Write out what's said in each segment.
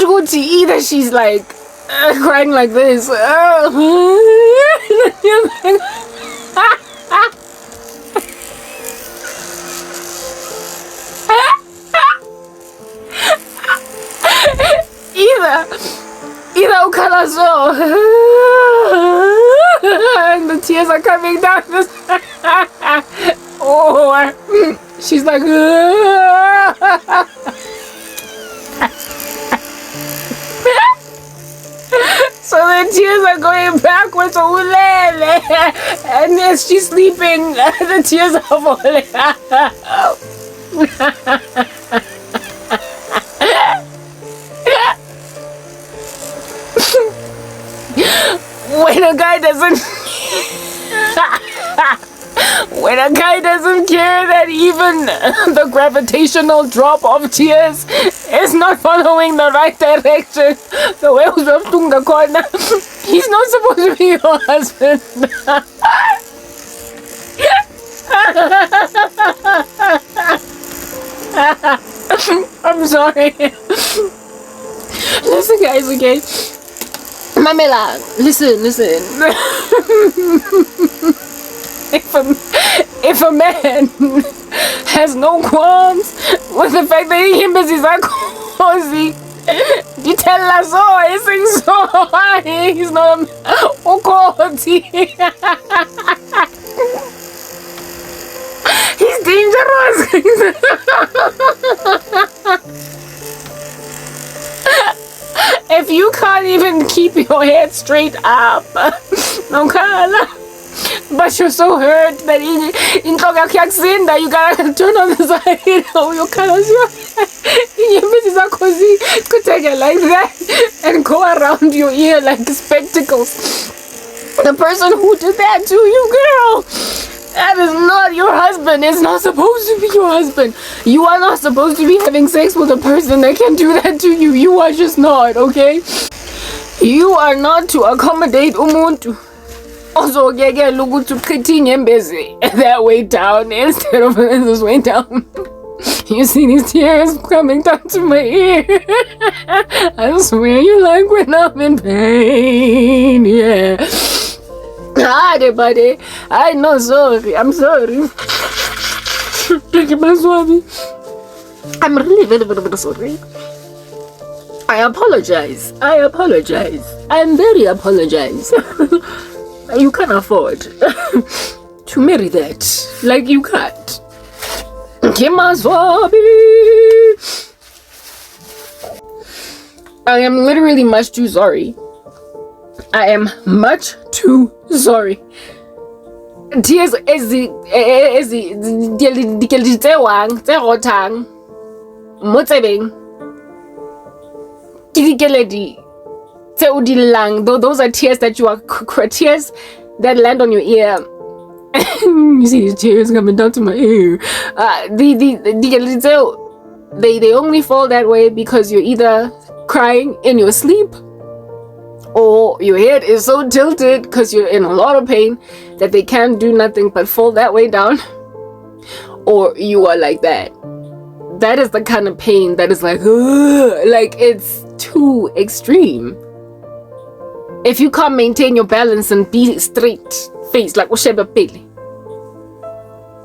Either she's like crying like this. Either ukhala so and the tears are coming down this or she's like so the tears are going backwards and as she's sleeping the tears are falling. When a guy doesn't care that even the gravitational drop of tears is not following the right direction, the way he's not supposed to be your husband. I'm sorry. Listen, guys, okay? Mamela, listen. If a man has no qualms with the fact that he is a cozy, you tell us so, he's not a cozy. He's dangerous. If you can't even keep your head straight up, okay, but you're so hurt that you gotta turn on the side of your colors. Your missus are cozy, could take it like that and go around your ear like spectacles. The person who did that to you, girl, that is not your husband. It's not supposed to be your husband. You are not supposed to be having sex with a person that can do that to you. You are just not, okay? You are not to accommodate umuntu. Also, that way down instead of this way down. You see these tears coming down to my ear. I swear you like when I'm in pain, yeah. Buddy, I know, sorry. I'm sorry. I'm really very, very sorry. I apologize. I'm very apologize. You can't afford to marry that. Like you can't. I am literally much too sorry. I am much too sorry. Tears those are tears that you are tears that land on your ear. You see these tears coming down to my ear. They only fall that way because you're either crying in your sleep or your head is so tilted because you're in a lot of pain that they can't do nothing but fall that way down, or you are like that. That is the kind of pain that is like it's too extreme. If you can't maintain your balance and be straight face like Osheba Pele,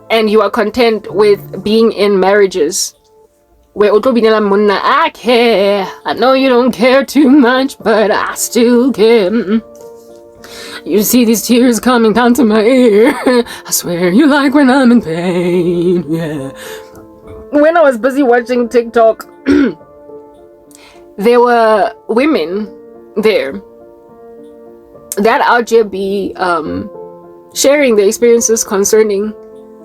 and you are content with being in marriages where I care, I know you don't care too much, but I still care. You see these tears coming down to my ear. I swear you like when I'm in pain, yeah. When I was busy watching TikTok, there were women there that out here be sharing their experiences concerning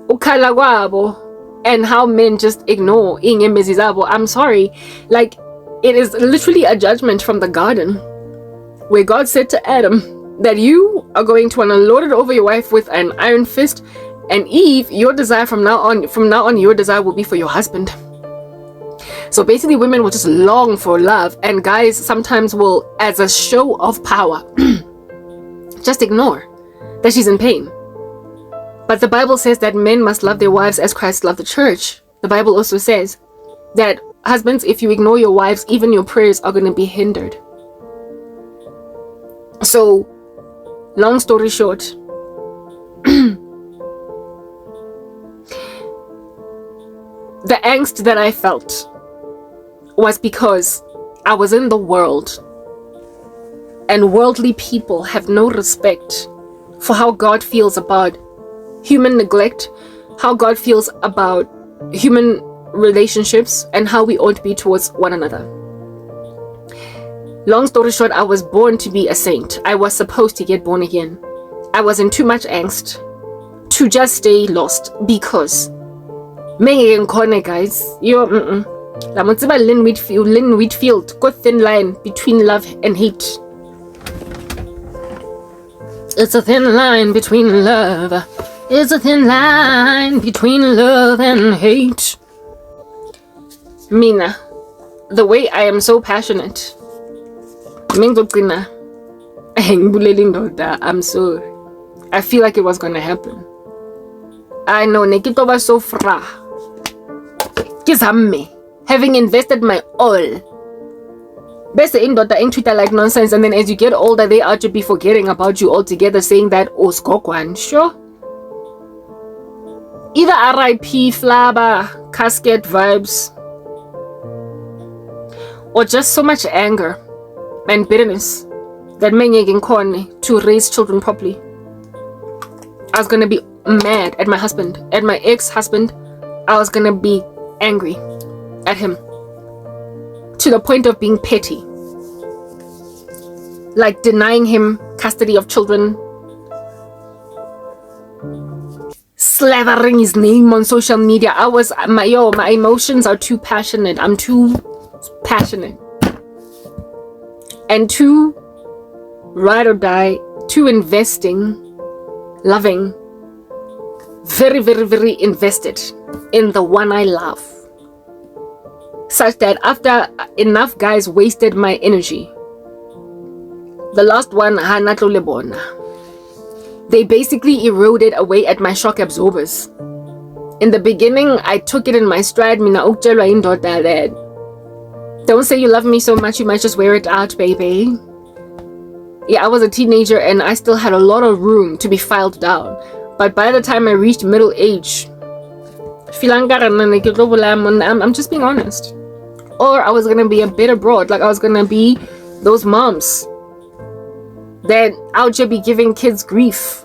ukhala kwabo and how men just ignore inyembezi zabo. I'm sorry, like it is literally a judgment from the garden where God said to Adam that you are going to lord it over your wife with an iron fist, and Eve, your desire from now on your desire will be for your husband. So basically women will just long for love, and guys sometimes will, as a show of power, just ignore that she's in pain. But the Bible says that men must love their wives as Christ loved the church. The Bible also says that husbands, if you ignore your wives, even your prayers are going to be hindered. So, long story short, the angst that I felt was because I was in the world, and worldly people have no respect for how God feels about human neglect, how God feels about human relationships, and how we ought to be towards one another. Long story short, I was born to be a saint. I was supposed to get born again. I was in too much angst to just stay lost because guys, Lynn Whitfield, got thin line between love and hate. It's a thin line between love. It's a thin line between love and hate. Mina, the way I am so passionate. I'm sorry. I feel like it was gonna happen. I know Nikito was so fra. Having invested my all. Best in daughter in Twitter like nonsense, and then as you get older, they are to be forgetting about you altogether, saying that Skokwan, sure. Either RIP, flabber, casket vibes, or just so much anger and bitterness that made corny to raise children properly. I was gonna be mad at my husband, at my ex-husband. I was gonna be angry at him to the point of being petty, like denying him custody of children, slavering his name on social media. My emotions are too passionate. I'm too passionate and too ride or die, too investing, loving, very, very, very invested in the one I love, such that after enough guys wasted my energy, the last one, they basically eroded away at my shock absorbers. In the beginning, I took it in my stride. Don't say you love me so much, you might just wear it out, baby. Yeah, I was a teenager and I still had a lot of room to be filed down. But by the time I reached middle age, I'm just being honest. Or I was gonna be a bit abroad, like I was gonna be those moms that out here be giving kids grief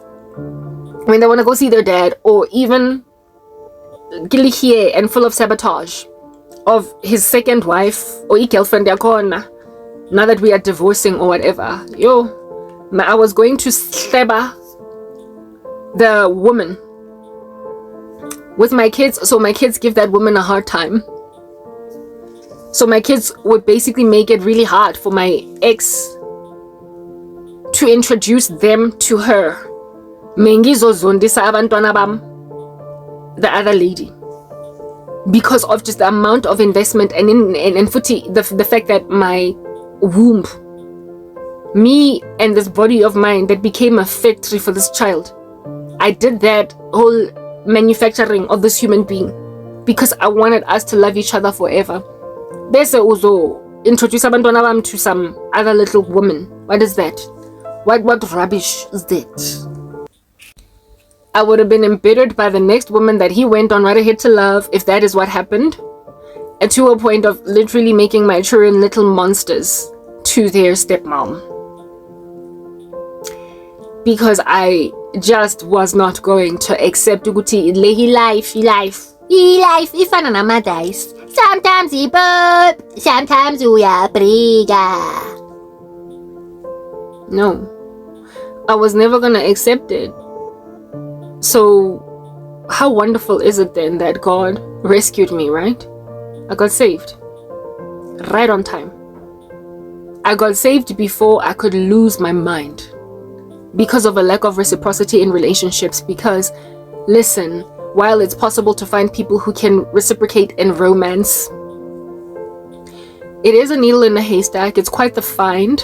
when they want to go see their dad, or even gilichie and full of sabotage of his second wife or girlfriend now that we are divorcing or whatever. I was going to slabber the woman with my kids, so my kids give that woman a hard time. So my kids would basically make it really hard for my ex to introduce them to her. The other lady, because of just the amount of investment and the fact that my womb, me and this body of mine that became a factory for this child, I did that whole manufacturing of this human being because I wanted us to love each other forever. Bese uzo introduce abantwana bam to some other little woman. What is that? What rubbish is that? I would have been embittered by the next woman that he went on right ahead to love, if that is what happened, and to a point of literally making my children little monsters to their stepmom. Because I just was not going to accept ukuthi life ifana nama-dice. Sometimes we burp, sometimes we are briga. No, I was never gonna accept it. So how wonderful is it then that God rescued me, right? I got saved right on time. I got saved before I could lose my mind because of a lack of reciprocity in relationships. Because listen, while it's possible to find people who can reciprocate in romance, it is a needle in a haystack. It's quite the find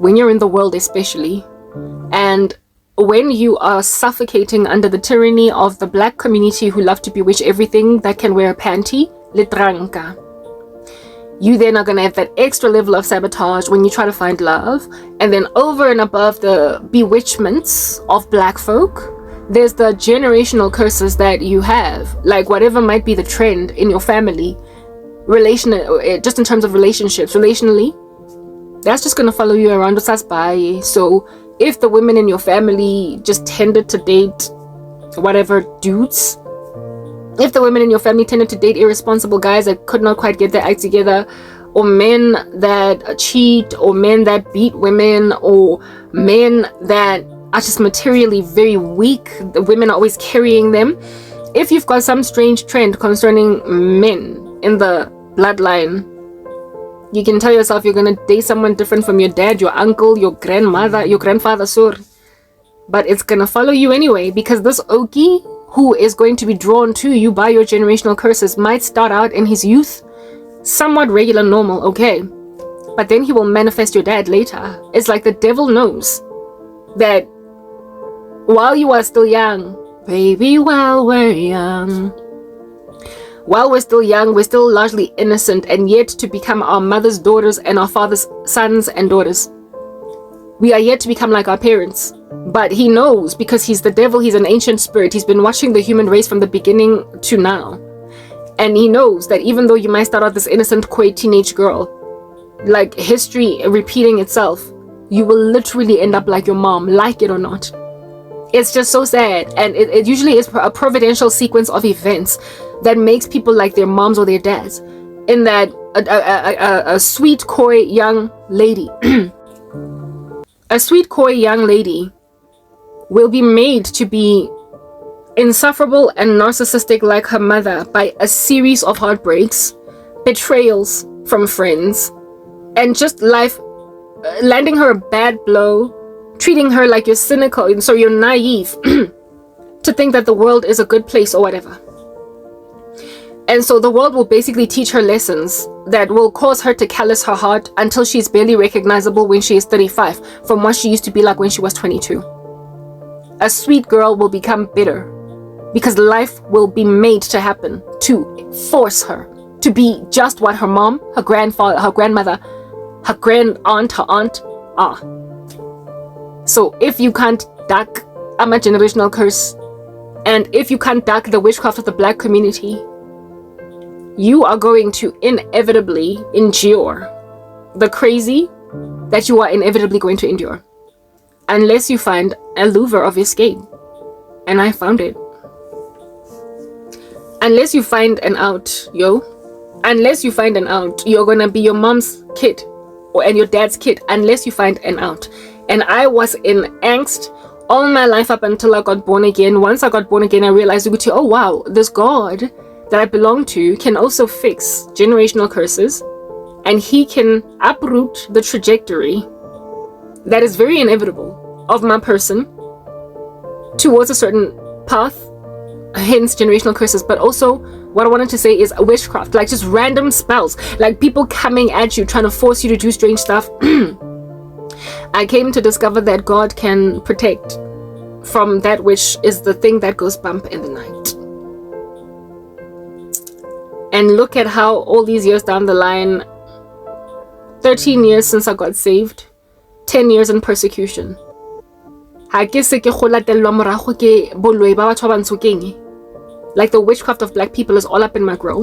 when you're in the world, especially. And when you are suffocating under the tyranny of the black community who love to bewitch everything that can wear a panty, litranka. you then are going to have that extra level of sabotage when you try to find love. And then over and above the bewitchments of black folk, there's the generational curses that you have, like whatever might be the trend in your family, just in terms of relationships, relationally, that's just going to follow you around with us by. So if the women in your family just tended to date whatever dudes, if the women in your family tended to date irresponsible guys that could not quite get their act together, or men that cheat, or men that beat women, or men that are just materially very weak, the women are always carrying them. If you've got some strange trend concerning men in the bloodline, you can tell yourself you're going to date someone different from your dad, your uncle, your grandmother, your grandfather, sorry. But it's going to follow you anyway, because this Oki, who is going to be drawn to you by your generational curses, might start out in his youth somewhat regular, normal, okay, but then he will manifest your dad later. It's like the devil knows that while you are still young, baby, while we're still young, we're still largely innocent and yet to become our mother's daughters and our father's sons and daughters. We are yet to become like our parents. But he knows, because he's the devil, he's an ancient spirit. He's been watching the human race from the beginning to now. And he knows that even though you might start out this innocent, coy teenage girl, like history repeating itself, you will literally end up like your mom, like it or not. It's just so sad. And it usually is a providential sequence of events that makes people like their moms or their dads. In that a sweet, coy young lady, a sweet, coy young lady will be made to be insufferable and narcissistic like her mother by a series of heartbreaks, betrayals from friends, and just life landing her a bad blow, treating her like you're cynical, and so you're naive to think that the world is a good place or whatever. And so the world will basically teach her lessons that will cause her to callous her heart until she's barely recognizable when she is 35 from what she used to be like when she was 22. A sweet girl will become bitter because life will be made to happen to force her to be just what her mom, her grandfather, her grandmother, her grand aunt, her aunt are. So if you can't duck a generational curse, and if you can't duck the witchcraft of the black community, you are going to inevitably endure the crazy that you are inevitably going to endure. Unless you find a lure of escape. And I found it. Unless you find an out, unless you find an out, you're gonna be your mom's kid and your dad's kid, unless you find an out. And I was in angst all my life up until I got born again. Once I got born again, I realized, oh wow, this God that I belong to can also fix generational curses, and he can uproot the trajectory that is very inevitable of my person towards a certain path, hence generational curses. But also what I wanted to say is witchcraft, like just random spells, like people coming at you trying to force you to do strange stuff. I came to discover that God can protect from that which is the thing that goes bump in the night. And look at how all these years down the line, 13 years since I got saved, 10 years in persecution. Like the witchcraft of black people is all up in my grow.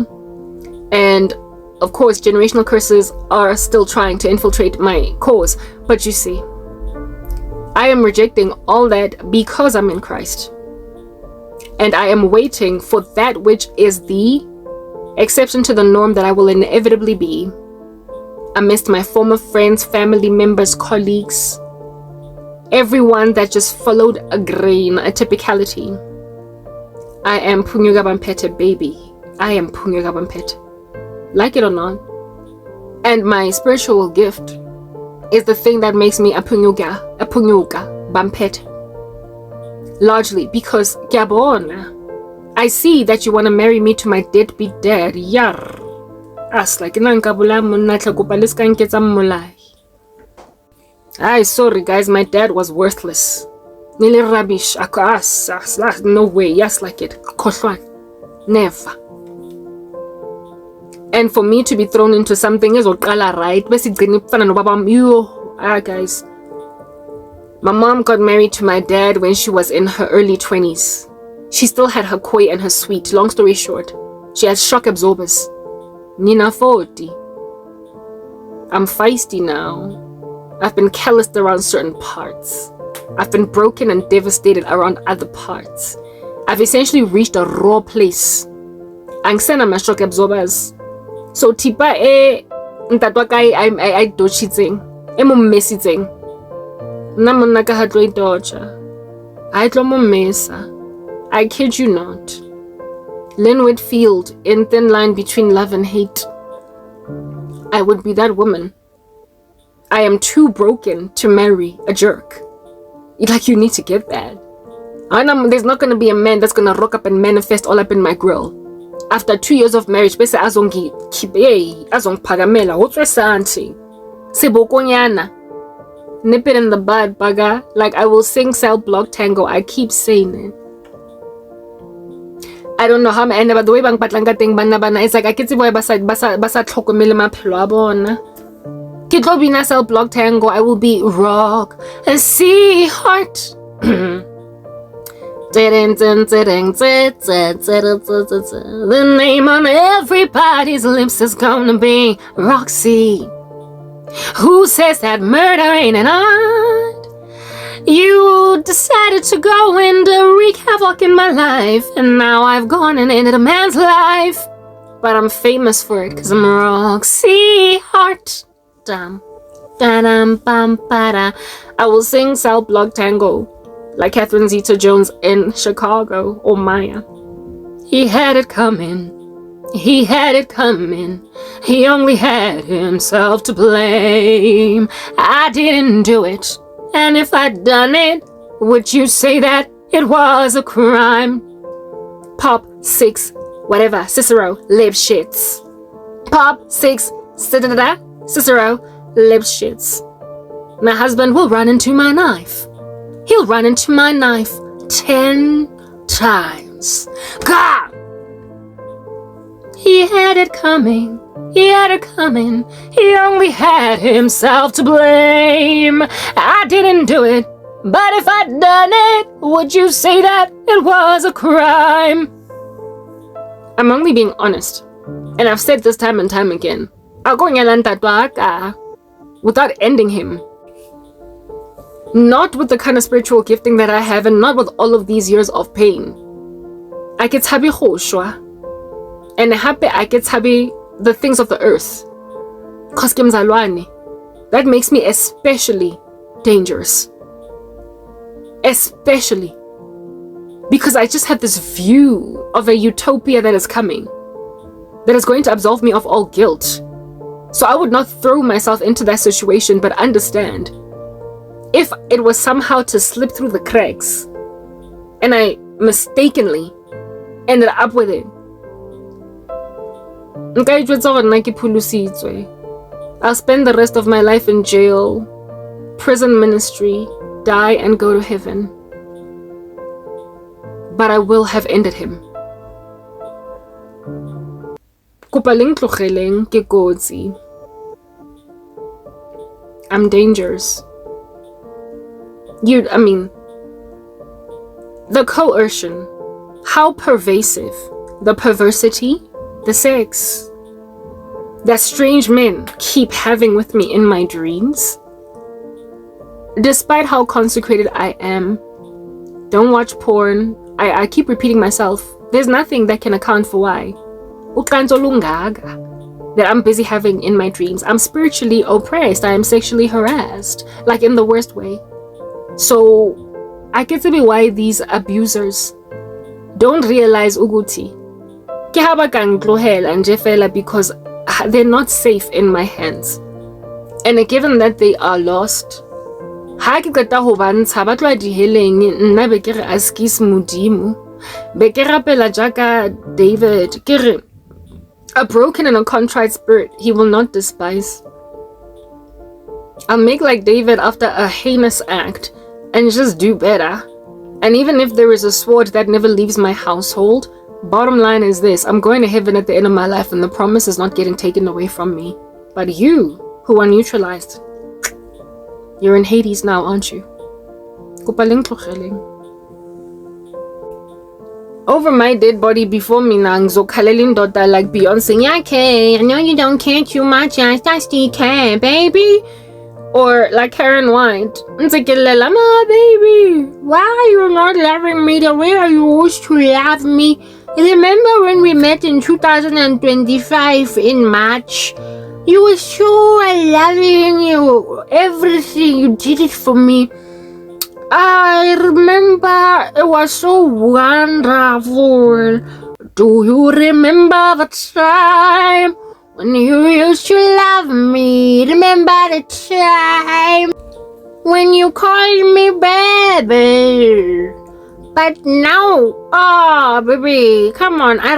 And of course, generational curses are still trying to infiltrate my cause. But you see, I am rejecting all that because I'm in Christ. And I am waiting for that which is the exception to the norm that I will inevitably be amidst my former friends, family members, colleagues, everyone that just followed a grain, a typicality. I am Punyuga Bampete, baby. I am Punyuga Bampete. Like it or not. And my spiritual gift is the thing that makes me a Punyuga Bampete. Largely because, Gabon, I see that you want to marry me to my deadbeat dad. Yar. As like I'm sorry guys, my dad was worthless. Nearly rubbish. No way. Yes, like it. Never. And for me to be thrown into something is right. Guys. My mom got married to my dad when she was in her early 20s. She still had her koi and her sweet. Long story short, she has shock absorbers. Nina 40. I'm feisty now. I've been calloused around certain parts. I've been broken and devastated around other parts. I've essentially reached a raw place. Angsena my shock absorbers. So tipa ntatwa kai I dochitseng. Emo messitseng. Na monna ka hatlo itocha. I tlo mo mesa. I kid you not. Linwood Field, in thin line between love and hate. I would be that woman. I am too broken to marry a jerk. Like, you need to get that. There's not going to be a man that's going to rock up and manifest all up in my grill. After 2 years of marriage, bese azongi azong pagamela otwe santi. Sebokonyana. Nip it in the bud, baga. Like, I will sing cell block tango. I keep saying it. I don't know how I'm end, but the way bang patlanga ting bana it's like I get boy basa tlhokomele maphelo a bona. Ke tlo bina cell block tango. I will be rock and see heart. The name on everybody's lips is gonna be Roxy. Who says that murder ain't an art? You decided to go and wreak havoc in my life, and now I've gone and ended a man's life. But I'm famous for it, cause I'm Roxy Heart. Dum, da-dum, bum, ba-da. I will sing Cell Block Tango, like Catherine Zeta-Jones in Chicago, or Maya. He had it coming. He had it coming. He only had himself to blame. I didn't do it. And if I'd done it, would you say that it was a crime? Pop 6, whatever, Cicero, lip shits. Pop 6, Cicero, lip shits. My husband will run into my knife. He'll run into my knife 10 times. God! He had it coming. He had it coming. He only had himself to blame. I didn't do it. But if I'd done it, would you say that it was a crime? I'm only being honest. And I've said this time and time again. Without ending him. Not with the kind of spiritual gifting that I have, and not with all of these years of pain. I get happy hoshwa. And happy I get happy the things of the earth. That makes me especially dangerous. Especially. Because I just have this view of a utopia that is coming. That is going to absolve me of all guilt. So I would not throw myself into that situation, but understand. If it was somehow to slip through the cracks, and I mistakenly ended up with it, I'll spend the rest of my life in jail, prison ministry, die and go to heaven. But I will have ended him. I'm dangerous. The coercion, how pervasive, the perversity, the sex that strange men keep having with me in my dreams. Despite how consecrated I am, don't watch porn. I keep repeating myself. There's nothing that can account for why. That I'm busy having in my dreams. I'm spiritually oppressed. I am sexually harassed. Like in the worst way. So I get to be why these abusers don't realize Uguti. Because they're not safe in my hands. And given that they are lost, David, a broken and a contrite spirit he will not despise. I'll make like David after a heinous act and just do better. And even if there is a sword that never leaves my household, Bottom line is this: I'm going to heaven at the end of my life, and the promise is not getting taken away from me. But you, who are neutralized, you're in Hades now, aren't you? Over my dead body before me nang zokhalelin dota like Beyonce. Yeah, okay, I know you don't care too much. I still care, baby. Or like Karen White. Mama, baby, why are you not loving me the way you used to love me? Remember when we met in 2025 in March? You were so loving, everything, you did it for me. I remember it was so wonderful. Do you remember the time when you used to love me? Remember the time when you called me baby? But now, baby, come on, I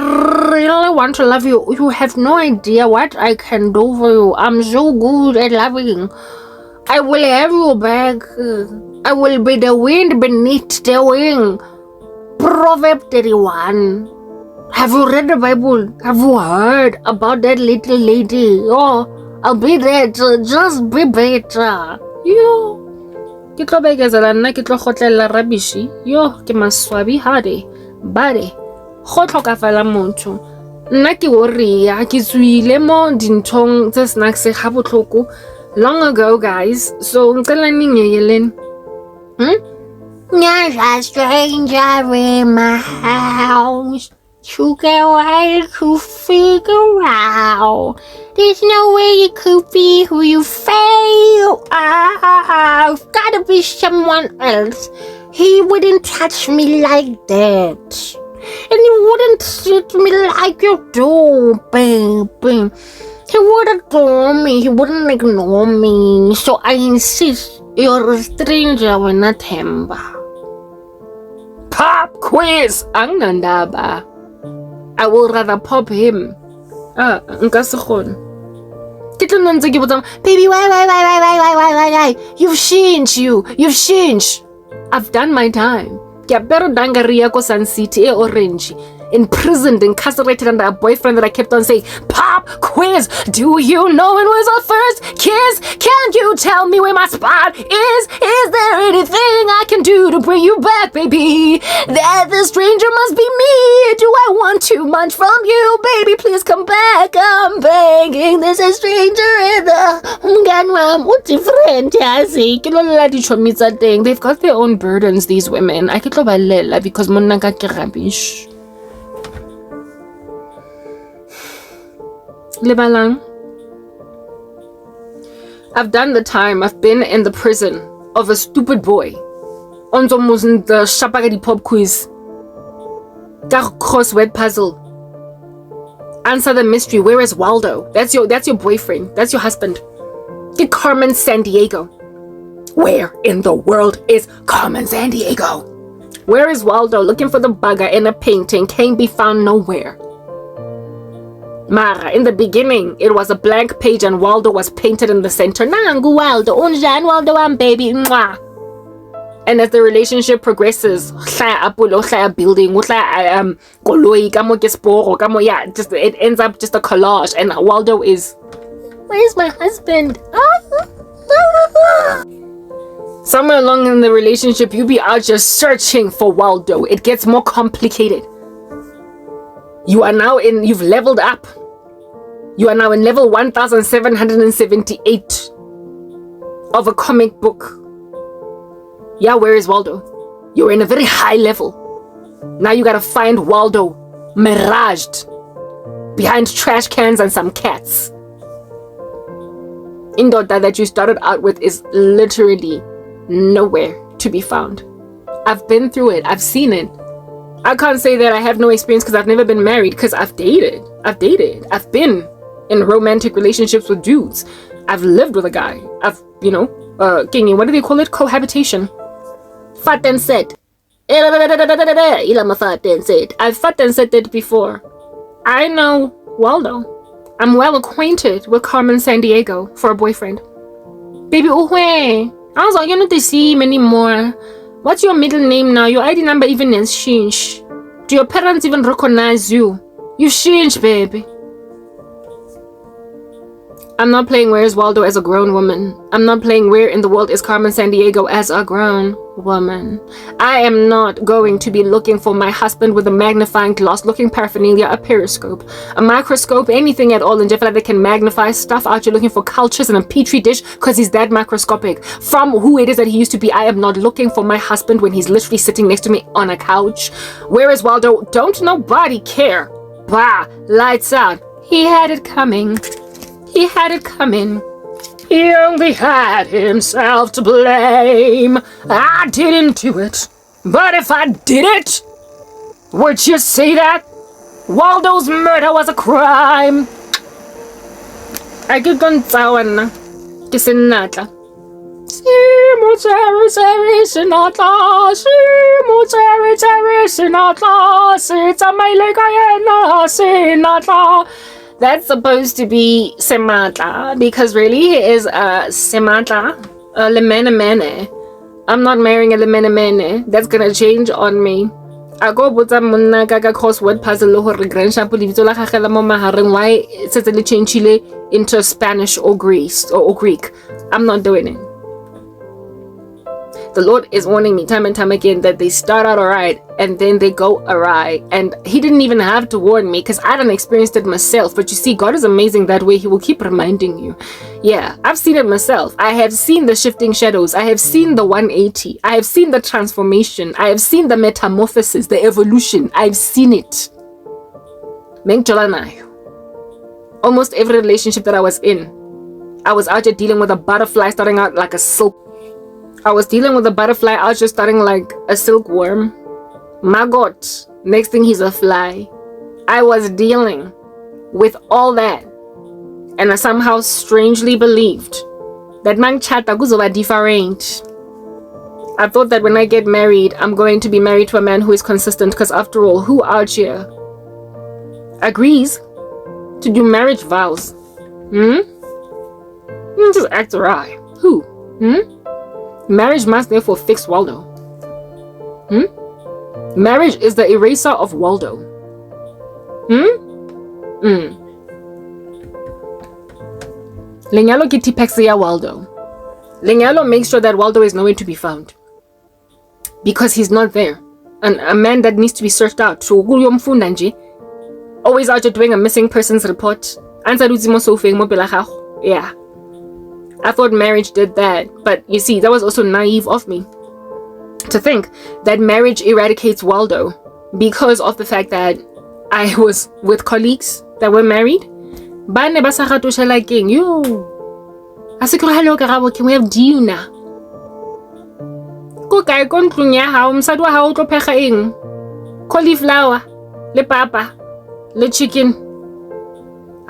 really want to love you. You have no idea what I can do for you. I'm so good at loving. I will have you back. I will be the wind beneath the wing. Proverb 31. Have you read the Bible? Have you heard about that little lady? Oh, I'll be there. Just be better. You. Ke tlo bekezela nna ke tlo gotlela rabishi. Yo, ke maswabi hade. Bade. Go tlhokafala motho. Nna ke worry ke tswile mo dinthong tse snacks ga botlhoko long ago, guys. So ngicela ningiyeleni. There's a stranger in my house. You get away to figure out. There's no way you could be who you fail. I've gotta be someone else. He wouldn't touch me like that. And he wouldn't treat me like you do, baby. He would adore me. He wouldn't ignore me. So I insist you're a stranger when not Temba. Pop quiz! Ang nandaba. I will rather pop him. Nka se kgone. Ke tlo nna ntse ke botsa, baby, why? You've changed. I've done my time. Ke apere dangaria ko Sun City orange. Imprisoned, incarcerated under a boyfriend that I kept on saying, Pop quiz, do you know when was our first kiss? Can't you tell me where my spot is? Is there anything I can do to bring you back, baby? That the stranger must be me. Do I want too much from you, baby? Please come back. I'm begging. There's a stranger in the different. They've got their own burdens, these women. I could because monaka ke rubbish. Libalang. I've done the time. I've been in the prison of a stupid boy. Onzo musin the Shapagadi pop quiz. Crossword puzzle. Answer the mystery. Where is Waldo? That's your boyfriend. That's your husband. Get Carmen Sandiego. Where in the world is Carmen Sandiego? Where is Waldo? Looking for the bugger in a painting. Can't be found nowhere. Mara, in the beginning, it was a blank page and Waldo was painted in the center. Nangu Waldo, unjan Waldo, baby, mwah. And as the relationship progresses, building, it ends up just a collage. And Waldo is, where's my husband? Somewhere along in the relationship, you be out just searching for Waldo. It gets more complicated. You've leveled up. You are now in level 1778 of a comic book. Yeah, where is Waldo? You're in a very high level. Now you gotta find Waldo miraged behind trash cans and some cats. Indota that you started out with is literally nowhere to be found. I've been through it. I've seen it. I can't say that I have no experience because I've never been married, because I've dated. I've been in romantic relationships with dudes. I've lived with a guy. Kingy, what do they call it? Cohabitation. Fat and set. I've fat and set it before. I know Waldo. I'm well acquainted with Carmen Sandiego for a boyfriend. Baby, I was like, you don't see him anymore. What's your middle name now? Your ID number even has changed Do your parents even recognize you? You change, baby. I'm not playing Where's Waldo as a grown woman. I'm not playing Where in the World is Carmen Sandiego as a grown woman. I am not going to be looking for my husband with a magnifying glass, looking paraphernalia, a periscope, a microscope, anything at all in Jeff that can magnify stuff out. You're looking for cultures in a petri dish because he's that microscopic. From who it is that he used to be, I am not looking for my husband when he's literally sitting next to me on a couch. Where is Waldo? Don't nobody care. Bah, lights out. He had it coming. He had it coming. He only had himself to blame. I didn't do it. But if I did it, would you say that Waldo's murder was a crime? I could go down. Kisinatla. Simo Terry Sinatla. Simo Terry Sinatla. Sita Mailekayana Sinatla. That's supposed to be Sematla, because really he is a Sematla, a Lemene. I'm not marrying a Lemene. That's gonna change on me. I go buta monna kaka crossword puzzle hore grandship lebitso la gagela mo mahareng why setse le change into Spanish or Greek. I'm not doing it. The Lord is warning me time and time again that they start out alright and then they go awry. And he didn't even have to warn me because I done experienced it myself. But you see, God is amazing that way. He will keep reminding you. Yeah, I've seen it myself. I have seen the shifting shadows. I have seen the 180. I have seen the transformation. I have seen the metamorphosis, the evolution. I've seen it. Almost every relationship that I was in, I was out there dealing with a butterfly starting out like a silk. I was dealing with a butterfly out just starting like a silkworm. My God, next thing he's a fly. I was dealing with all that. And I somehow strangely believed that man chata kuzoba different. I thought that when I get married, I'm going to be married to a man who is consistent, because after all, who out here agrees to do marriage vows? Just act right. Who? Marriage must therefore fix Waldo. Marriage is the eraser of Waldo. Lenyalo ke tipexi ya Waldo. Lenyalo makes sure that Waldo is nowhere to be found. Because he's not there. And a man that needs to be searched out. Always out there doing a missing persons report. Yeah. I thought marriage did that, but you see, that was also naive of me to think that marriage eradicates Waldo because of the fact that I was with colleagues that were married. Ba ne ba sa gatosha like yo. A se kore hello Karabo, can we have dinner? Ko kae ko ntlong ya hao, mosadi wa hao o tlo phega eng? Cauliflower, le papa, le chicken.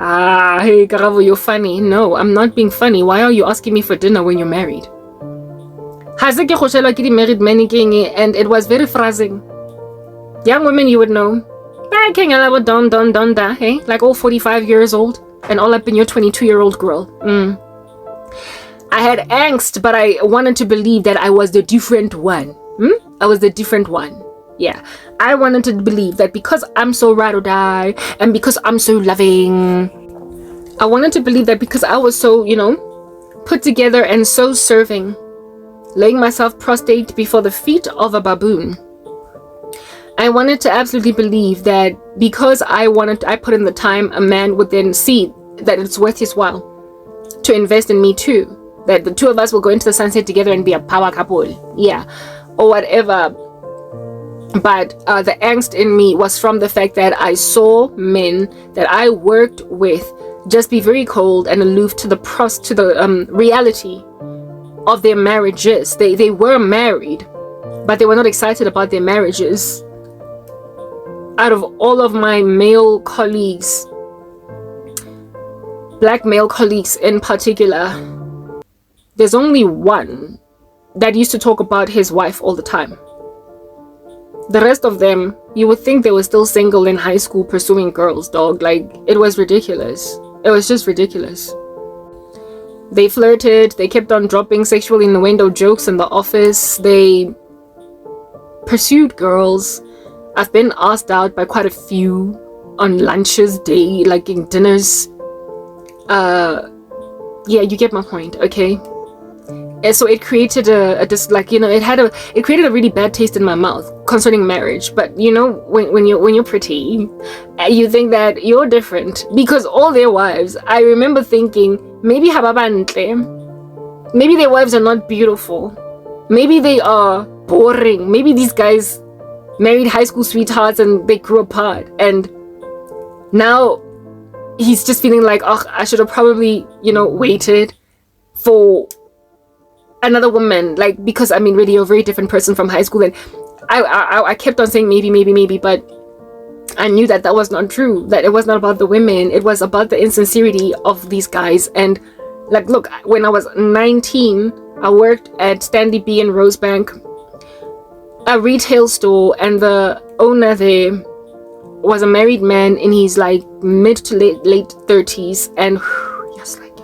Hey Karabo, you're funny. No, I'm not being funny. Why are you asking me for dinner when you're married? And it was very phrasing. Young women, you would know. Hey, like all 45 years old and all up in your 22-year-old girl. I had angst, but I wanted to believe that I was the different one. I was the different one. Yeah, I wanted to believe that because I'm so ride or die and because I'm so loving, I wanted to believe that because I was so, put together and so serving, laying myself prostrate before the feet of a baboon. I wanted to absolutely believe that because I put in the time, a man would then see that it's worth his while to invest in me too. That the two of us will go into the sunset together and be a power couple. Yeah, or whatever. But the angst in me was from the fact that I saw men that I worked with just be very cold and aloof to the reality of their marriages. They were married, but they were not excited about their marriages. Out of all of my male colleagues, black male colleagues in particular, there's only one that used to talk about his wife all the time. The rest of them, you would think they were still single in high school pursuing girls, dog. Like, it was ridiculous. It was just ridiculous. They flirted, they kept on dropping sexual innuendo jokes in the office, they pursued girls. I've been asked out by quite a few on lunches, like in dinners. Yeah, you get my point, okay? And so it created it created a really bad taste in my mouth concerning marriage. But when you're pretty, you think that you're different because all their wives, I remember thinking, maybe hababantle, maybe their wives are not beautiful, maybe they are boring, maybe these guys married high school sweethearts and they grew apart, and now he's just feeling like, oh, I should have probably waited for another woman, like, because really you're a very different person from high school. And I kept on saying maybe, but I knew that was not true, that it was not about the women, it was about the insincerity of these guys. And like, look, when I was 19, I worked at Stanley B in Rosebank, a retail store, and the owner there was a married man in his like mid to late 30s, and yes, like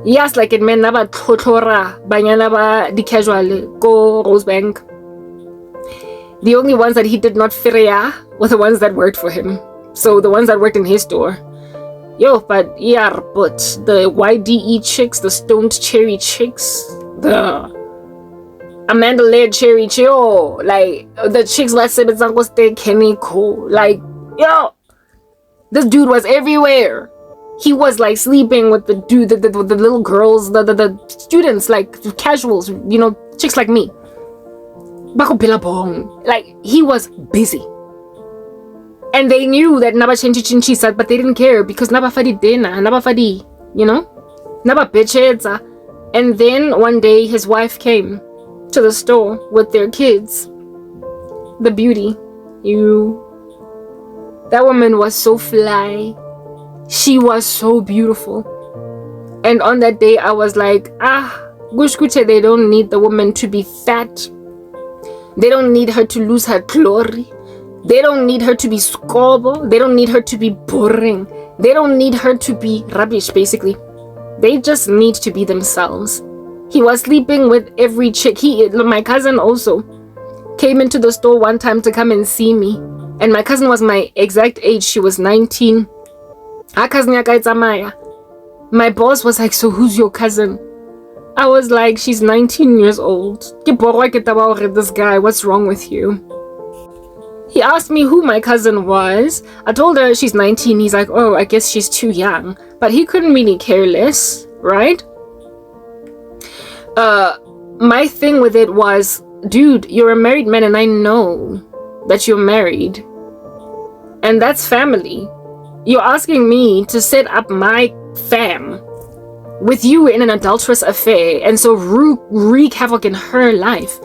yes, like it meant naba tlotlora banyana ba di casual go Rosebank. The only ones that he did not fear were the ones that worked for him, so the ones that worked in his store. But the YDE chicks, the stoned cherry chicks, the Amanda Laird cherry chill, like the chicks that said it's not stay chemical, like this dude was everywhere. He was like sleeping with the dude, the little girls, the students, like casuals, chicks like me. Like, he was busy. And they knew that naba chinchi said, but they didn't care because naba fadi dena, naba fadi, naba bitches. And then one day his wife came to the store with their kids. The beauty, that woman was so fly. She was so beautiful. And on that day I was like, gushkuche, they don't need the woman to be fat. They don't need her to lose her glory. They don't need her to be scorbo. They don't need her to be boring. They don't need her to be rubbish, basically. They just need to be themselves. He was sleeping with every chick. My cousin also came into the store one time to come and see me. And my cousin was my exact age. She was 19. My boss was like, so who's your cousin? I was like, she's 19 years old. This guy, what's wrong with you? He asked me who my cousin was. I told her she's 19. He's like, oh, I guess she's too young. But he couldn't really care less, right? My thing with it was, dude, you're a married man and I know that you're married. And that's family. You're asking me to set up my fam with you in an adulterous affair and so wreak havoc in her life.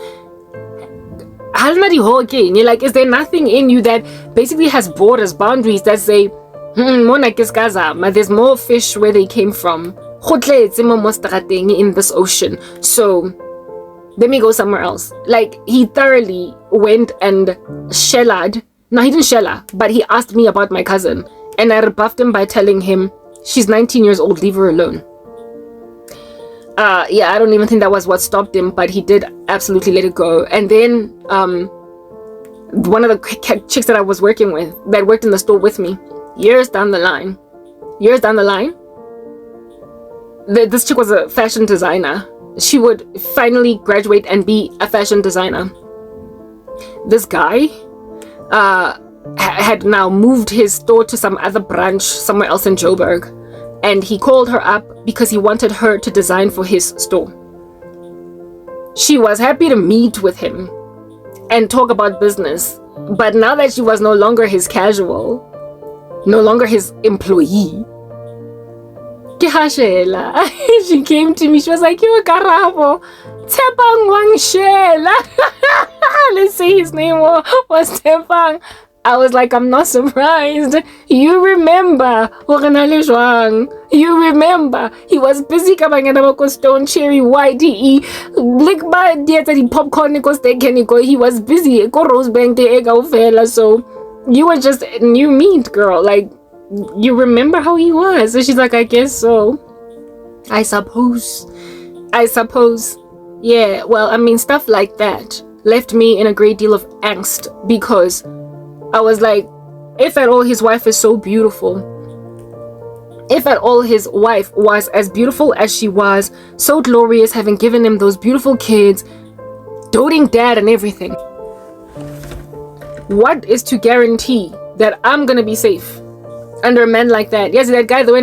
You're like, is there nothing in you that basically has borders, boundaries that say, there's more fish where they came from in this ocean, so let me go somewhere else. Like, he thoroughly went and shellaed. No, he didn't shella, but he asked me about my cousin, and I rebuffed him by telling him, she's 19 years old, leave her alone. I don't even think that was what stopped him, but he did absolutely let it go. And then one of the chicks that I was working with, that worked in the store with me, years down the line, this chick was a fashion designer. She would finally graduate and be a fashion designer. This guy had now moved his store to some other branch somewhere else in Joburg. And he called her up because he wanted her to design for his store. She was happy to meet with him and talk about business. But now that she was no longer his casual, no longer his employee, she came to me. She was like, yo, Karabo, Tepang Wang Shela. Let's say his name was Tepang. I was like, I'm not surprised. You remember, you remember, he was busy kabangana stone cherry YDE, like by the popcorn he was busy go Rosebank de so you were just new meat, girl. Like, you remember how he was? So she's like, I guess so. I suppose. Yeah, well, I mean, stuff like that left me in a great deal of angst, because I was like, if at all his wife is so beautiful, if at all his wife was as beautiful as she was, so glorious, having given him those beautiful kids, doting dad and everything, what is to guarantee that I'm gonna be safe under a man like that? Yes, that guy, the way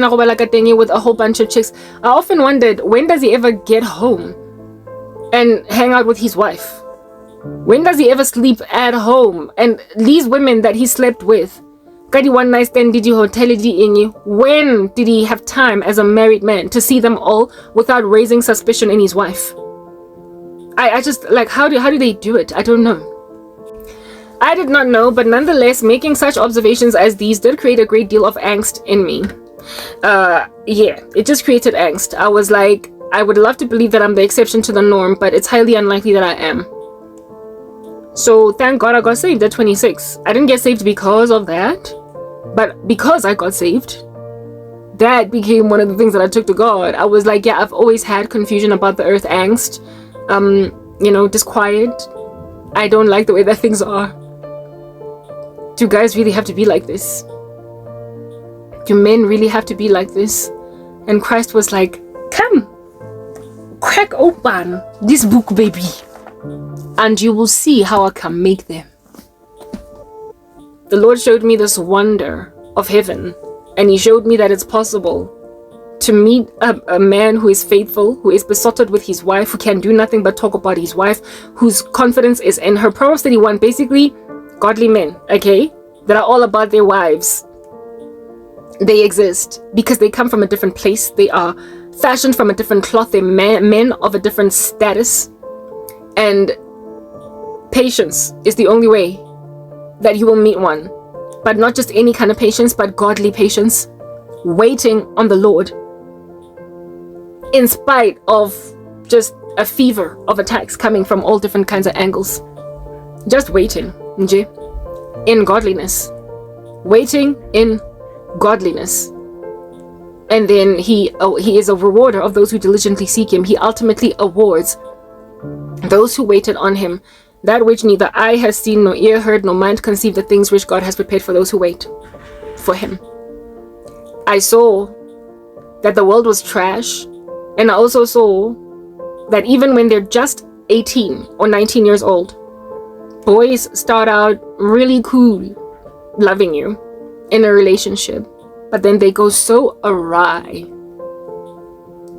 with a whole bunch of chicks. I often wondered, when does he ever get home and hang out with his wife? When does he ever sleep at home? And these women that he slept with, Kadi one night stand, did you hotel ingi? When did he have time as a married man to see them all without raising suspicion in his wife? I just, like, how do they do it? I don't know. I did not know, but nonetheless, making such observations as these did create a great deal of angst in me. Yeah, it just created angst. I was like, I would love to believe that I'm the exception to the norm, but it's highly unlikely that I am. So thank God I got saved at 26. I didn't get saved because of that, but because I got saved, that became one of the things that I took to God. I was like, yeah, I've always had confusion about the earth, angst, disquiet. I don't like the way that things are. Do guys really have to be like this? Do men really have to be like this? And Christ was like, come, crack open this book, baby, and you will see how I can make them. The Lord showed me this wonder of heaven, and he showed me that it's possible to meet a man who is faithful, who is besotted with his wife, who can do nothing but talk about his wife, whose confidence is in her. Proverbs 31, basically, godly men, okay, that are all about their wives. They exist because they come from a different place. They are fashioned from a different cloth. They're men of a different status. And patience is the only way that you will meet one. But not just any kind of patience, but godly patience. Waiting on the Lord. In spite of just a fever of attacks coming from all different kinds of angles. Just waiting. In godliness. Waiting in godliness. And then he is a rewarder of those who diligently seek him. He ultimately awards those who waited on him that which neither eye has seen, nor ear heard, nor mind conceived, the things which God has prepared for those who wait for him. I saw that the world was trash, and I also saw that even when they're just 18 or 19 years old, boys start out really cool, loving you in a relationship, but then they go so awry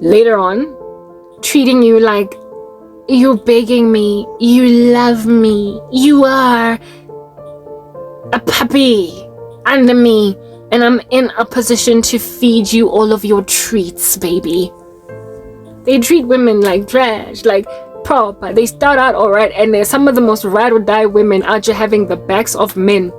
later on, treating you like you're begging me, you love me, you are a puppy under me, and I'm in a position to feed you all of your treats, baby. They treat women like trash, like proper. They start out alright, and they're some of the most ride or die women out here having the backs of men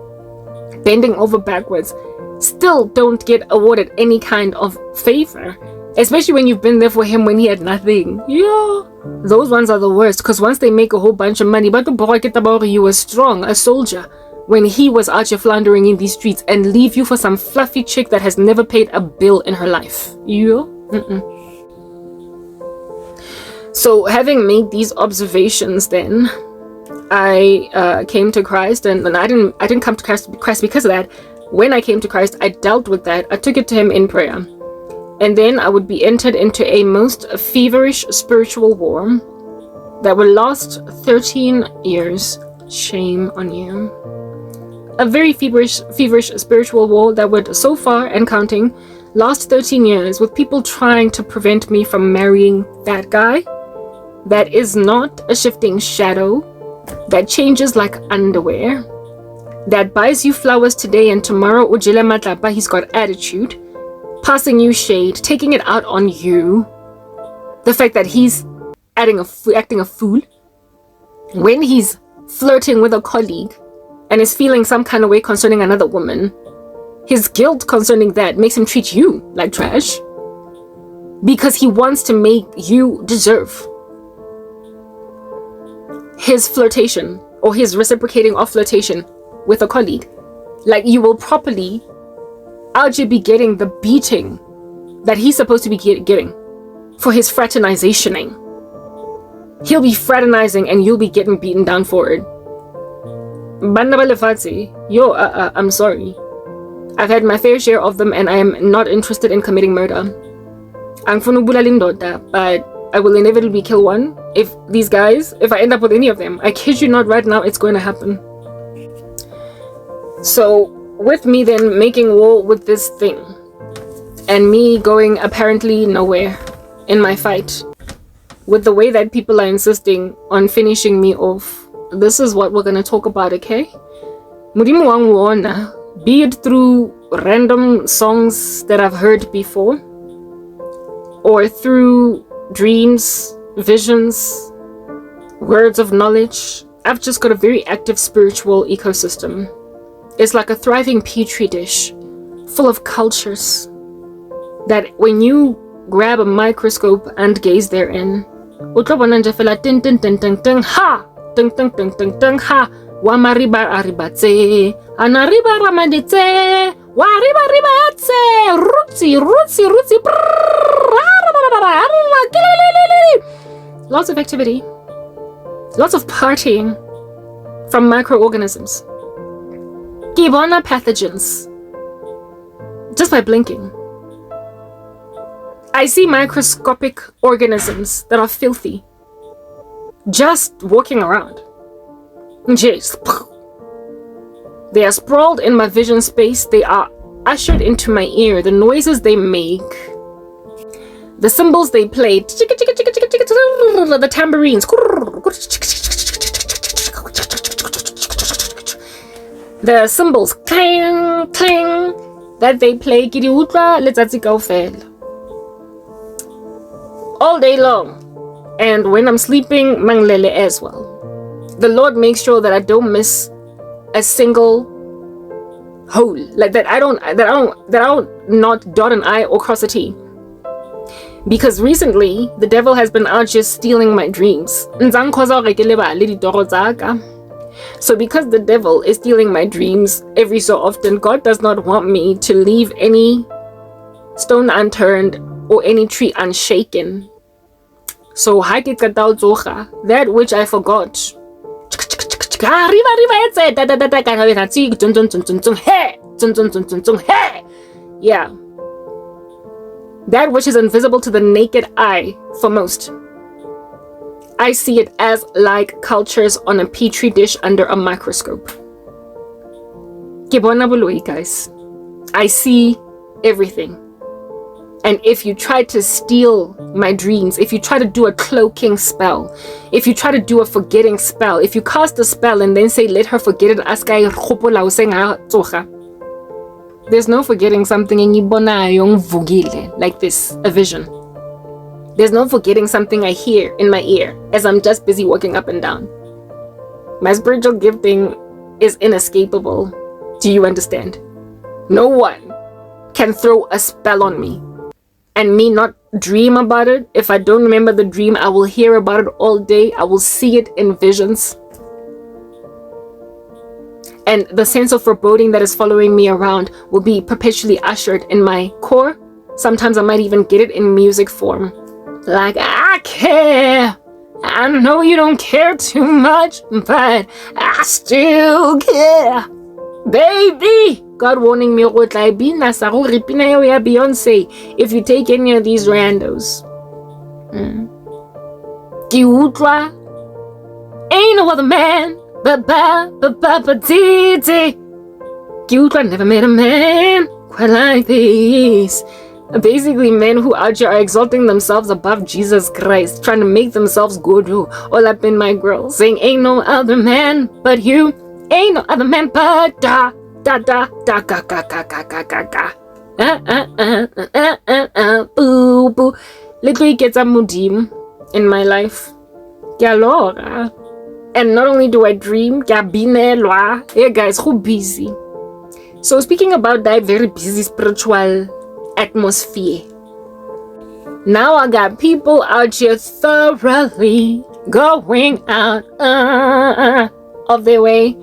bending over backwards, still don't get awarded any kind of favor, especially when you've been there for him when he had nothing. Yeah, those ones are the worst, because once they make a whole bunch of money, but the boy get about you were strong, a soldier, when he was out here floundering in these streets, and leave you for some fluffy chick that has never paid a bill in her life. Yeah. So having made these observations, then I came to Christ, and I didn't come to Christ because of that. When I came to Christ, I dealt with that. I took it to him in prayer, and then I would be entered into a most feverish spiritual war that would last 13 years. Shame on you. A very feverish spiritual war that would, so far and counting, last 13 years, with people trying to prevent me from marrying that guy that is not a shifting shadow, that changes like underwear, that buys you flowers today and tomorrow ujile matlapa, he's got attitude, passing you shade, taking it out on you. The fact that he's acting a fool when he's flirting with a colleague and is feeling some kind of way concerning another woman. His guilt concerning that makes him treat you like trash because he wants to make you deserve his flirtation or his reciprocating of flirtation with a colleague. Like, you will properly out here be getting the beating that he's supposed to be getting for his fraternizationing. he'll be fraternizing and you'll be getting beaten down for it. Banna ba lefatshe, yo, I'm sorry. I've had my fair share of them and I am not interested in committing murder. Angifuna ukubulala indoda, but I will inevitably kill one. If I end up with any of them, I kid you not, right now it's going to happen. So with me then making war with this thing and me going apparently nowhere in my fight, with the way that people are insisting on finishing me off, this is what we're going to talk about, okay? Mudimu wangu ona, be it through random songs that I've heard before, or through dreams, visions, words of knowledge. I've just got a very active spiritual ecosystem. It's like a thriving petri dish full of cultures that when you grab a microscope and gaze therein, ting ting ting ting ting ha, ting ting ting ting ting ha, wa mariba aribatse, anariba ramaditse, wa riba ribatse, rutsi, lots of activity, lots of partying from microorganisms. Gibona pathogens. Just by blinking. I see microscopic organisms that are filthy just walking around. They are sprawled in my vision space. They are ushered into my ear. The noises they make, the cymbals they play, the tambourines, the cymbals clang clang that they play all day long, and when I'm sleeping, manglele as well. The Lord makes sure that I don't miss a single hole, like that I don't not dot an I or cross a T. Because recently the devil has been out just stealing my dreams. So because the devil is stealing my dreams every so often, God does not want me to leave any stone unturned or any tree unshaken. So that which I forgot, yeah, that which is invisible to the naked eye for most, I see it as like cultures on a petri dish under a microscope. Guys, I see everything. And if you try to steal my dreams, if you try to do a cloaking spell, if you try to do a forgetting spell, if you cast a spell and then say, let her forget it, there's no forgetting something like this, a vision. There's no forgetting something I hear in my ear as I'm just busy walking up and down. My spiritual gifting is inescapable. Do you understand? No one can throw a spell on me and me not dream about it. If I don't remember the dream, I will hear about it all day. I will see it in visions. And the sense of foreboding that is following me around will be perpetually ushered in my core. Sometimes I might even get it in music form. Like, I care. I know you don't care too much, but I still care. Baby! God warning me, Beyonce, if you take any of these randos. Ain't no other man, never met a man quite like this. Basically, men who out here are exalting themselves above Jesus Christ, trying to make themselves good, all up in my grill, saying, ain't no other man but you, ain't no other man but da ga ga ga ga ga ga ga. Boo boo. Literally gets a mudim in my life. And not only do I dream, hey guys, who busy? So speaking about that very busy spiritual atmosphere, now I got people out here thoroughly going out of their way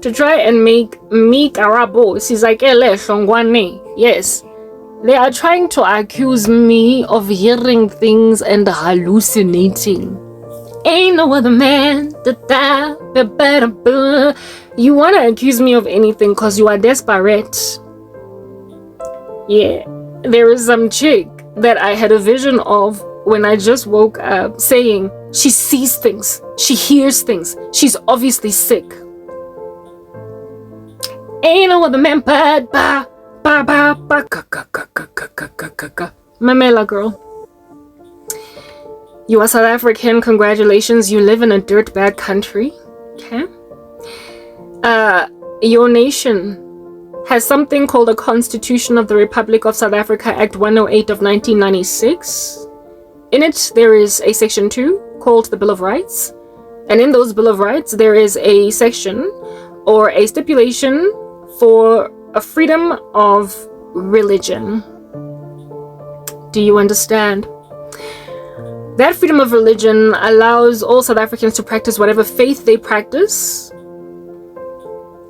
to try and make me Karabo. She's like, Hlongwane. Yes, they are trying to accuse me of hearing things and hallucinating. Ain't no other man that you want to accuse me of anything because you are desperate. Yeah, there is some chick that I had a vision of when I just woke up saying she sees things, she hears things, she's obviously sick. Ain't no other man but Mamela girl. You are South African, congratulations, you live in a dirtbag country. Okay. Your nation has something called the Constitution of the Republic of South Africa, Act 108 of 1996. In it, there is a section 2 called the Bill of Rights. And in those Bill of Rights, there is a section or a stipulation for a freedom of religion. Do you understand? That freedom of religion allows all South Africans to practice whatever faith they practice.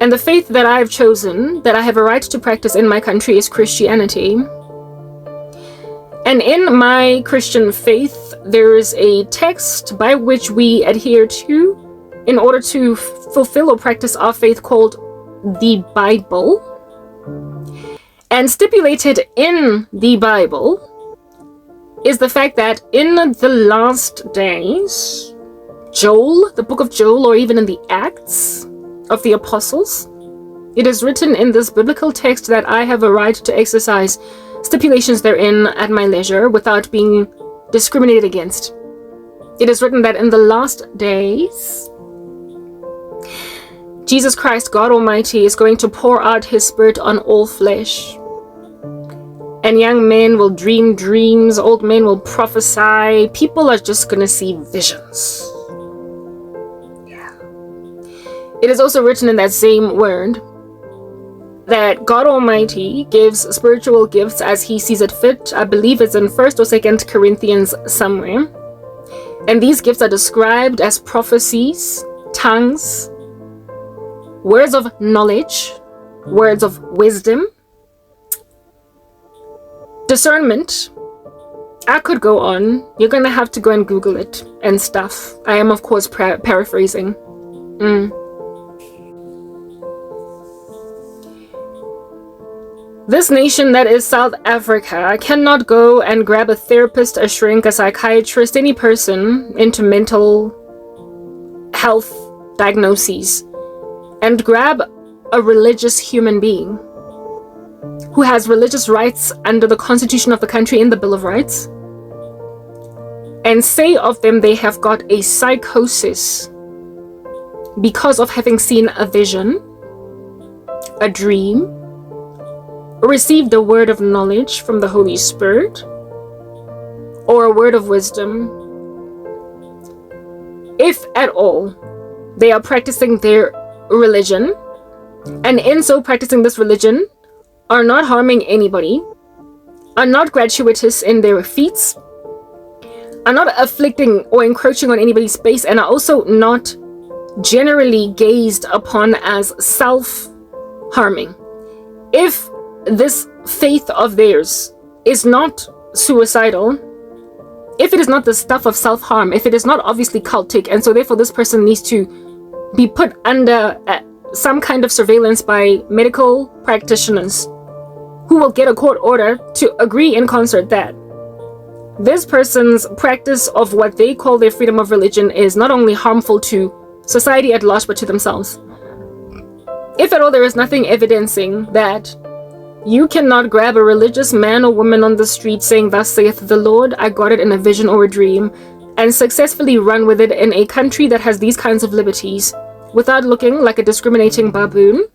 And the faith that I've chosen, that I have a right to practice in my country, is Christianity. And in my Christian faith, there is a text by which we adhere to in order to fulfill or practice our faith called the Bible. And stipulated in the Bible is the fact that in the last days, Joel, the book of Joel, or even in the Acts of the Apostles, it is written in this biblical text that I have a right to exercise stipulations therein at my leisure without being discriminated against. It is written that in the last days, Jesus Christ, God Almighty, is going to pour out his Spirit on all flesh. And young men will dream dreams, old men will prophesy, people are just going to see visions. Yeah. It is also written in that same word that God Almighty gives spiritual gifts as he sees it fit. I believe it's in 1st or 2nd Corinthians somewhere. And these gifts are described as prophecies, tongues, words of knowledge, words of wisdom, discernment. I could go on. You're gonna have to go and Google it and stuff. I am, of course, paraphrasing. This nation that is South Africa cannot go and grab a therapist, a shrink, a psychiatrist, any person into mental health diagnoses and grab a religious human being who has religious rights under the Constitution of the country in the Bill of Rights and say of them they have got a psychosis because of having seen a vision, a dream, received a word of knowledge from the Holy Spirit, or a word of wisdom. If at all they are practicing their religion, and in so practicing this religion are not harming anybody, are not gratuitous in their feats, are not afflicting or encroaching on anybody's space, and are also not generally gazed upon as self-harming. If this faith of theirs is not suicidal, if it is not the stuff of self-harm, if it is not obviously cultic, and so therefore this person needs to be put under some kind of surveillance by medical practitioners who will get a court order to agree in concert that this person's practice of what they call their freedom of religion is not only harmful to society at large but to themselves. If at all there is nothing evidencing that you cannot grab a religious man or woman on the street saying, "Thus saith the Lord, I got it in a vision or a dream," and successfully run with it in a country that has these kinds of liberties without looking like a discriminating baboon,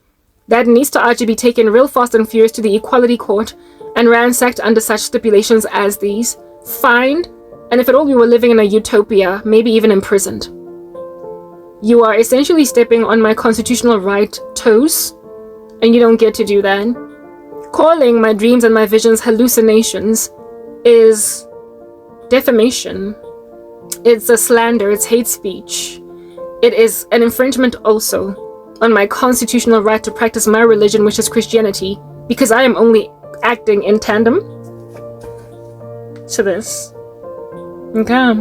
that needs to actually be taken real fast and furious to the equality court and ransacked under such stipulations as these, fined, and if at all you were living in a utopia, maybe even imprisoned. You are essentially stepping on my constitutional right toes, and you don't get to do that. Calling my dreams and my visions hallucinations is defamation. It's a slander, it's hate speech. It is an infringement also on my constitutional right to practice my religion, which is Christianity, because I am only acting in tandem to this. Okay.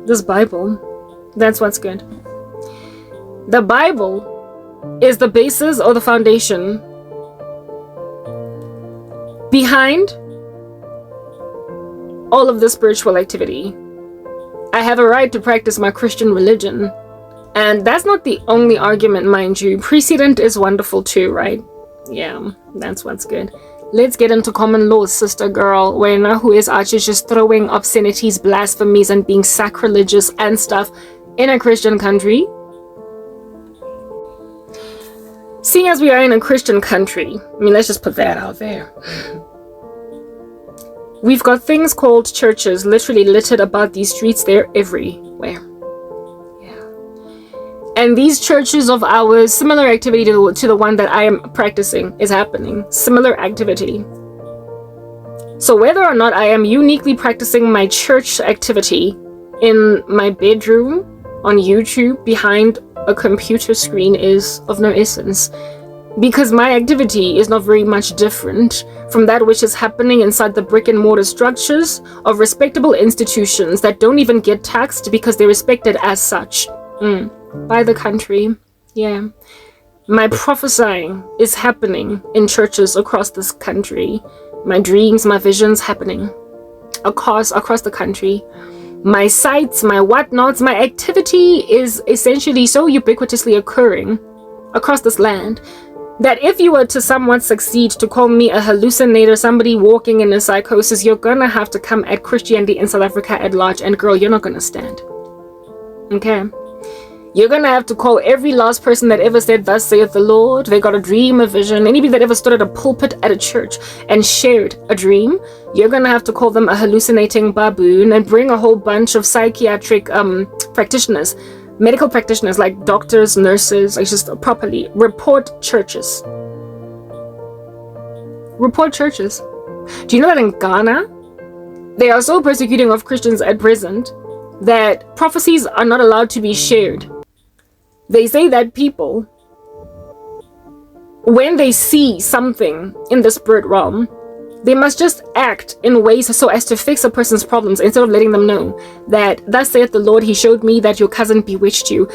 This Bible, that's what's good. The Bible is the basis or the foundation behind all of the spiritual activity. I have a right to practice my Christian religion. And that's not the only argument, mind you. Precedent is wonderful too, right? Yeah, that's what's good. Let's get into common law, sister girl. Wena, who is actually just throwing obscenities, blasphemies, and being sacrilegious and stuff in a Christian country. Seeing as we are in a Christian country, I mean, let's just put that out there. We've got things called churches literally littered about these streets. They're everywhere. And these churches of ours, similar activity to the one that I am practicing is happening. Similar activity. So whether or not I am uniquely practicing my church activity in my bedroom, on YouTube, behind a computer screen is of no essence. Because my activity is not very much different from that which is happening inside the brick and mortar structures of respectable institutions that don't even get taxed because they're respected as such. By the country. Yeah. My prophesying is happening in churches across this country. My dreams, my visions happening across the country. My sites, my whatnots, my activity is essentially so ubiquitously occurring across this land that if you were to somewhat succeed to call me a hallucinator, somebody walking in a psychosis, you're gonna have to come at Christianity in South Africa at large, and girl, you're not gonna stand. Okay? You're gonna have to call every last person that ever said, "Thus saith the Lord," they got a dream, a vision, anybody that ever stood at a pulpit at a church and shared a dream, you're gonna have to call them a hallucinating baboon and bring a whole bunch of psychiatric practitioners, medical practitioners like doctors, nurses, like just properly report churches. Report churches. Do you know that in Ghana, they are so persecuting of Christians at present that prophecies are not allowed to be shared. They say that people, when they see something in the spirit realm, they must just act in ways so as to fix a person's problems instead of letting them know that, "Thus saith the Lord, he showed me that your cousin bewitched you."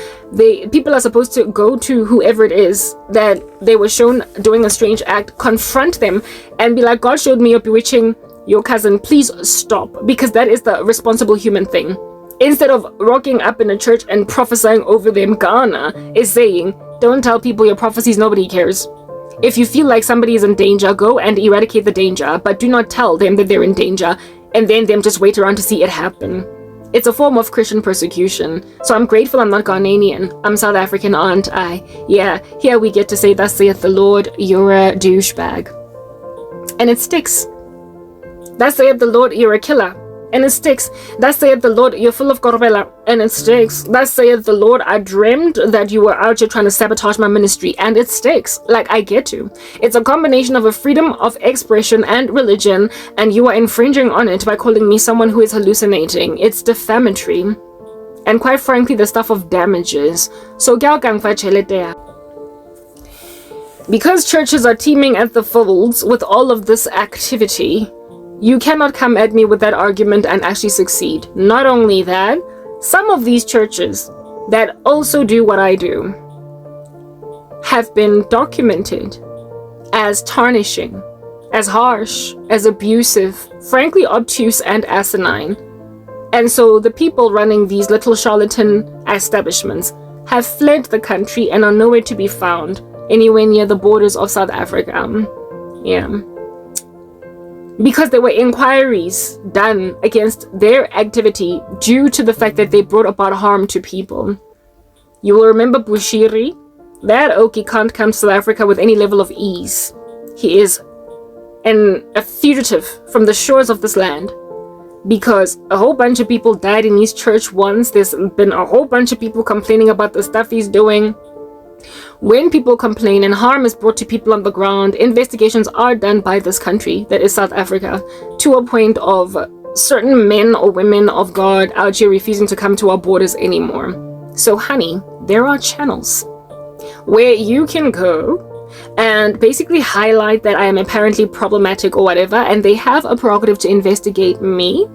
People are supposed to go to whoever it is that they were shown doing a strange act, confront them, and be like, "God showed me you're bewitching your cousin, please stop," because that is the responsible human thing. Instead of rocking up in a church and prophesying over them, Ghana is saying, "Don't tell people your prophecies, nobody cares. If you feel like somebody is in danger, go and eradicate the danger, but do not tell them that they're in danger, and then them just wait around to see it happen." It's a form of Christian persecution. So I'm grateful I'm not Ghanaian. I'm South African, aren't I? Yeah, here we get to say, "Thus saith the Lord, you're a douchebag." And it sticks. "Thus saith the Lord, you're a killer." And it sticks. "Thus saith the Lord, you're full of korobela." And it sticks. "Thus saith the Lord, I dreamed that you were out here trying to sabotage my ministry." And it sticks. Like, I get to. It's a combination of a freedom of expression and religion, and you are infringing on it by calling me someone who is hallucinating. It's defamatory. And quite frankly, the stuff of damages. So, because churches are teeming at the folds with all of this activity, you cannot come at me with that argument and actually succeed. Not only that, some of these churches that also do what I do have been documented as tarnishing, as harsh, as abusive, frankly obtuse and asinine. And so the people running these little charlatan establishments have fled the country and are nowhere to be found anywhere near the borders of South Africa. Yeah. Because there were inquiries done against their activity due to the fact that they brought about harm to people. You will remember Bushiri. That Oki can't come to South Africa with any level of ease. He is a fugitive from the shores of this land because a whole bunch of people died in his church once. There's been a whole bunch of people complaining about the stuff he's doing. When people complain and harm is brought to people on the ground, investigations are done by this country, that is South Africa, to a point of certain men or women of God out here refusing to come to our borders anymore. So honey, there are channels where you can go and basically highlight that I am apparently problematic or whatever, and they have a prerogative to investigate me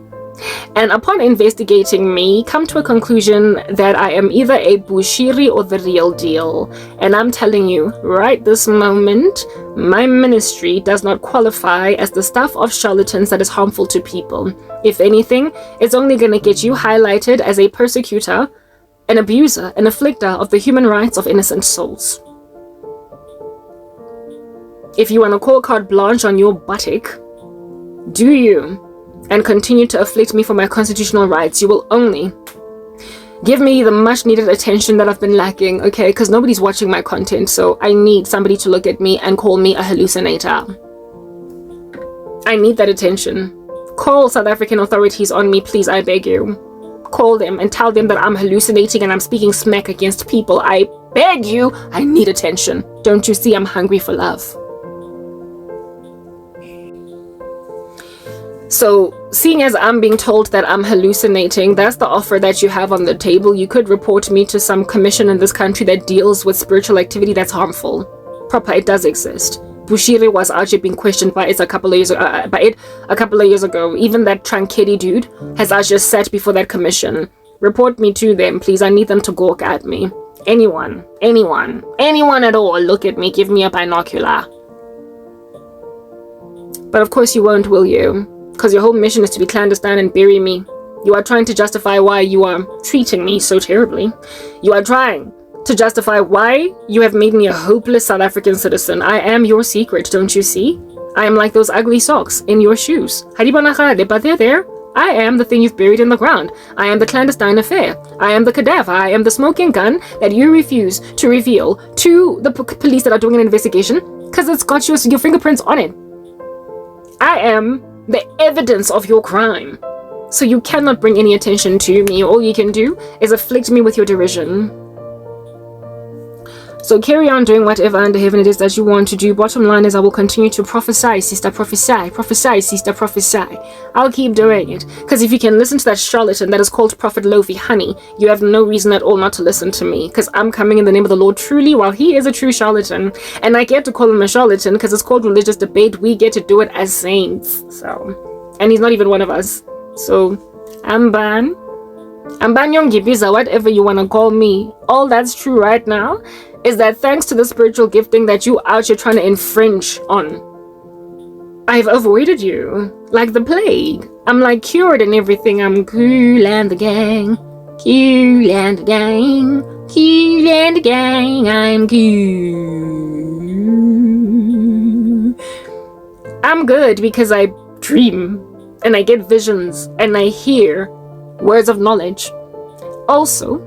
And upon investigating me, come to a conclusion that I am either a bushiri or the real deal. And I'm telling you, right this moment, my ministry does not qualify as the stuff of charlatans that is harmful to people. If anything, it's only going to get you highlighted as a persecutor, an abuser, an afflicter of the human rights of innocent souls. If you want to call carte blanche on your buttock, do you? And continue to afflict me for my constitutional rights. You will only give me the much needed attention that I've been lacking, okay? Because nobody's watching my content, so I need somebody to look at me and call me a hallucinator. I need that attention. Call South African authorities on me, please, I beg you. Call them and tell them that I'm hallucinating and I'm speaking smack against people. I beg you, I need attention. Don't you see I'm hungry for love? So, seeing as I'm being told that I'm hallucinating, that's the offer that you have on the table. You could report me to some commission in this country that deals with spiritual activity that's harmful. Proper, it does exist. Bushiri was actually being questioned by it a couple of years ago. Even that Trankedi dude has actually sat before that commission. Report me to them, please. I need them to gawk at me. Anyone at all, look at me, give me a binocular. But of course you won't, will you? Because your whole mission is to be clandestine and bury me. You are trying to justify why you are treating me so terribly. You are trying to justify why you have made me a hopeless South African citizen. I am your secret, don't you see? I am like those ugly socks in your shoes. But they're there. I am the thing you've buried in the ground. I am the clandestine affair. I am the cadaver. I am the smoking gun that you refuse to reveal to the police that are doing an investigation because it's got your fingerprints on it. I am the evidence of your crime. So you cannot bring any attention to me. All you can do is afflict me with your derision. So carry on doing whatever under heaven it is that you want to do. Bottom line is I will continue to prophesy, sister, prophesy, prophesy, sister, prophesy. I'll keep doing it. Because if you can listen to that charlatan that is called Prophet Lofi Honey, you have no reason at all not to listen to me. Because I'm coming in the name of the Lord truly, while he is a true charlatan. And I get to call him a charlatan because it's called religious debate. We get to do it as saints. So, and he's not even one of us. So, Amban Yongibiza, whatever you want to call me. All that's true right now is that thanks to the spiritual gifting that you out here trying to infringe on, I've avoided you like the plague. I'm like cured and everything. I'm cool and the gang, cool and the gang, cool and the gang. I'm cool. I'm good because I dream and I get visions and I hear words of knowledge. Also,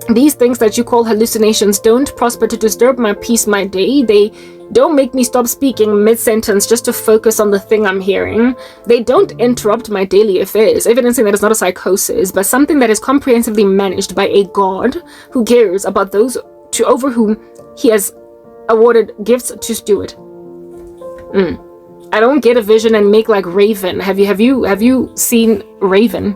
these things that you call hallucinations don't prosper to disturb my peace, my day. They don't make me stop speaking mid-sentence just to focus on the thing I'm hearing. They don't interrupt my daily affairs, evidencing that it's not a psychosis, but something that is comprehensively managed by a God who cares about those over whom he has awarded gifts to steward. I don't get a vision and make like Raven. Have you seen Raven?